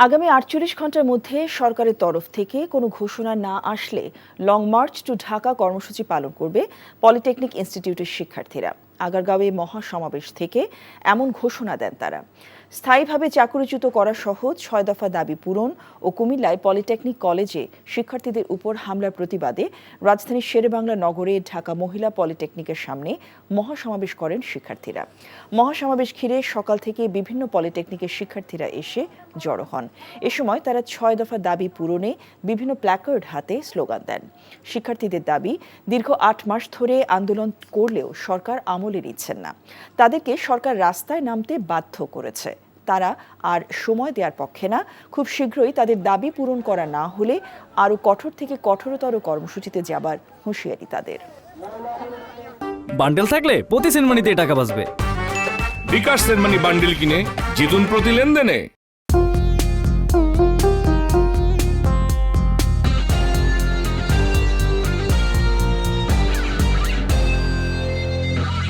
আগামী ৪৮ ঘন্টার মধ্যে সরকারের তরফ থেকে কোনো ঘোষণা না আসলে লং মার্চ টু ঢাকা কর্মসূচি পালন করবে পলিটেকনিক ইনস্টিটিউটের শিক্ষার্থীরা। আগারগাঁওয়ে মহাসমাবেশ থেকে এমন ঘোষণা দেন তারা। স্থায়ীভাবে চাকরিচ্যুত করা সহ ৬ দফা দাবি পূরণ ও কুমিল্লায় পলিটেকনিক কলেজে শিক্ষার্থীদের উপর হামলার প্রতিবাদে রাজধানীর শেরেবাংলা নগরে ঢাকা মহিলা পলিটেকনিকের সামনে মহাসমাবেশ করেন শিক্ষার্থীরা। মহাসমাবেশ ঘিরে সকাল থেকে বিভিন্ন পলিটেকনিকের শিক্ষার্থীরা এসে জড়ো হন। এ সময় তারা ৬ দফা দাবি পূরণে বিভিন্ন প্ল্যাকার্ড হাতে স্লোগান দেন। শিক্ষার্থীদের দাবি, দীর্ঘ ৮ মাস ধরে আন্দোলন করলেও সরকার আমলে নিচ্ছেন না। তাদেরকে সরকার রাস্তায় নামতে বাধ্য করেছে। তারা আর সময় দেওয়ার পক্ষে না। খুব শীঘ্রই তাদের দাবি পূরণ করা না হলে আরও কঠোর থেকে কঠোরতর কর্মসূচিতে যাবার হুঁশিয়ারি তাদের। বান্ডেল থাকলে প্রতি সেনমানিতে টাকা বাঁচবে। বিকাশ সেনমানি বান্ডেল কিনে জিতুন প্রতি লেনদেনে।